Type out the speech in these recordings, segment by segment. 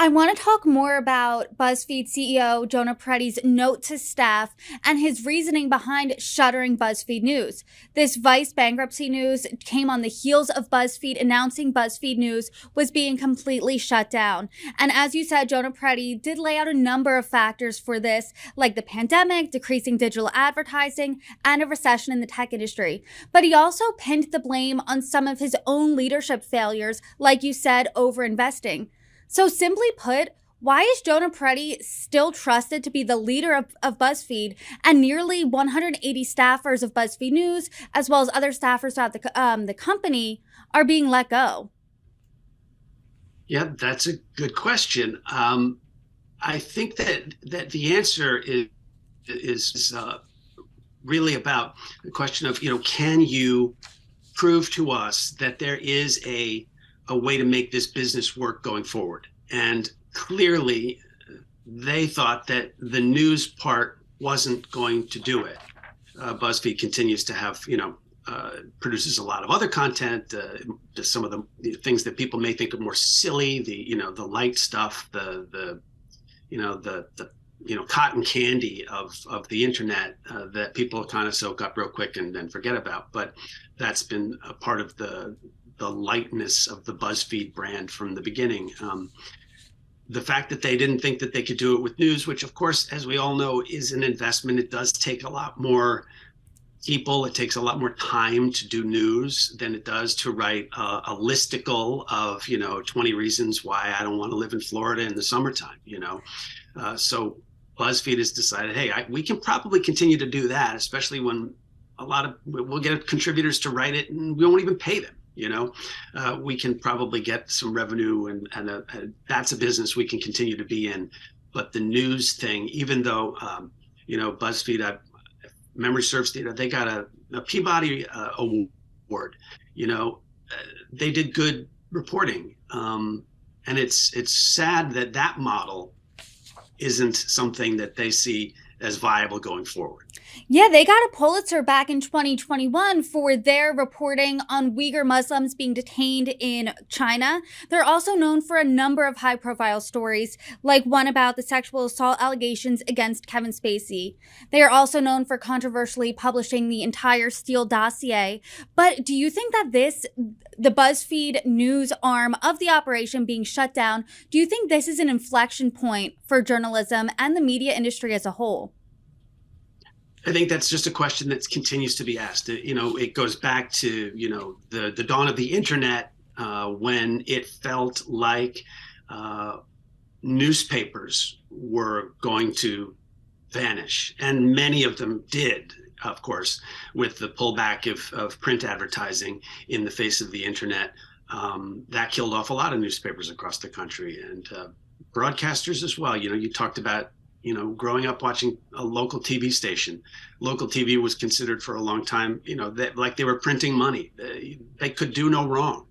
I want to talk more about BuzzFeed CEO Jonah Peretti's note to staff and his reasoning behind shuttering BuzzFeed News. This Vice bankruptcy news came on the heels of BuzzFeed announcing BuzzFeed News was being completely shut down. And as you said, Jonah Peretti did lay out a number of factors for this, like the pandemic, decreasing digital advertising, and a recession in the tech industry. But he also pinned the blame on some of his own leadership failures, like you said, overinvesting. So simply put, why is Jonah Peretti still trusted to be the leader of BuzzFeed, and nearly 180 staffers of BuzzFeed News, as well as other staffers throughout the company, are being let go? Yeah, that's a good question. I think that the answer is really about the question of, can you prove to us that there is a way to make this business work going forward? And clearly they thought that the news part wasn't going to do it. BuzzFeed continues to have, produces a lot of other content, some of the things that people may think are more silly, the light stuff, the cotton candy of the internet that people kind of soak up real quick and then forget about. But that's been a part of the lightness of the BuzzFeed brand from the beginning. The fact that they didn't think that they could do it with news, which of course, as we all know, is an investment. It does take a lot more people. It takes a lot more time to do news than it does to write a listicle of, 20 reasons why I don't want to live in Florida in the summertime, So BuzzFeed has decided, hey, we can probably continue to do that, especially when we'll get contributors to write it and we won't even pay them. We can probably get some revenue and that's a business we can continue to be in. But the news thing, even though, BuzzFeed, memory serves, they got a Peabody award, they did good reporting. And it's sad that model isn't something that they see as viable going forward. Yeah, they got a Pulitzer back in 2021 for their reporting on Uyghur Muslims being detained in China. They're also known for a number of high-profile stories, like one about the sexual assault allegations against Kevin Spacey. They are also known for controversially publishing the entire Steele dossier. But do you think that the BuzzFeed News arm of the operation being shut down, do you think this is an inflection point for journalism and the media industry as a whole? I think that's just a question that continues to be asked. It goes back to, the dawn of the internet, when it felt like newspapers were going to vanish. And many of them did, of course, with the pullback of print advertising in the face of the internet. That killed off a lot of newspapers across the country, and broadcasters as well. You talked about growing up watching a local TV station. Local TV was considered for a long time, like they were printing money. They could do no wrong.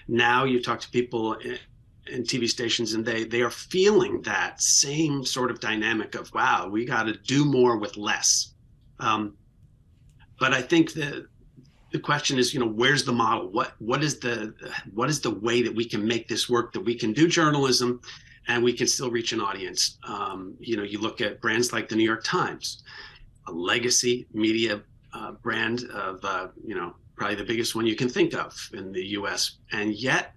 Now you talk to people in TV stations and they are feeling that same sort of dynamic of, wow, we got to do more with less. But I think the question is, where's the model? What is the way that we can make this work, that we can do journalism and we can still reach an audience? You look at brands like the New York Times, a legacy media brand of, probably the biggest one you can think of in the US. And yet,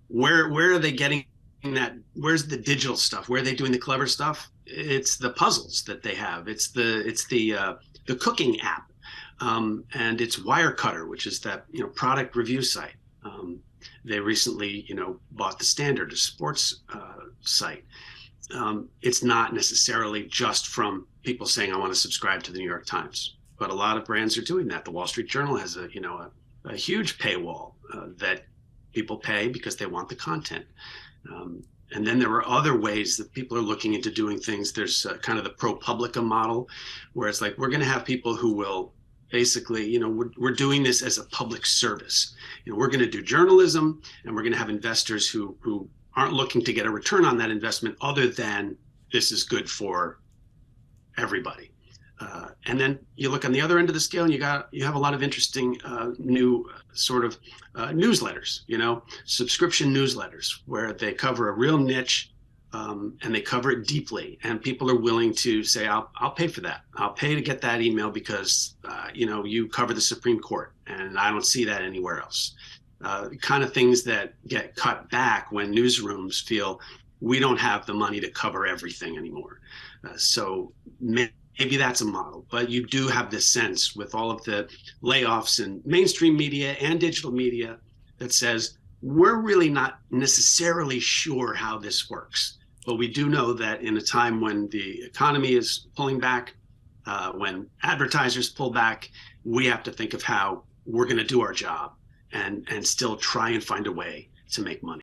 where are they getting that? Where's the digital stuff? Where are they doing the clever stuff? It's the puzzles that they have. It's the cooking app. And it's Wirecutter, which is that, product review site. They recently, bought The Standard, a sports site. It's not necessarily just from people saying, I want to subscribe to the New York Times, but a lot of brands are doing that. The Wall Street Journal has a huge paywall that people pay because they want the content. And then there are other ways that people are looking into doing things. There's kind of the ProPublica model, where it's like, we're going to have people who will basically, we're doing this as a public service. We're going to do journalism, and we're going to have investors who aren't looking to get a return on that investment other than this is good for everybody. And then you look on the other end of the scale, and you have a lot of interesting new sort of newsletters, subscription newsletters where they cover a real niche, and they cover it deeply, and people are willing to say, I'll pay for that. I'll pay to get that email because you cover the Supreme Court, and I don't see that anywhere else. Kind of things that get cut back when newsrooms feel we don't have the money to cover everything anymore. So maybe that's a model, but you do have this sense with all of the layoffs in mainstream media and digital media that says we're really not necessarily sure how this works. But we do know that in a time when the economy is pulling back, when advertisers pull back, we have to think of how we're going to do our job and still try and find a way to make money.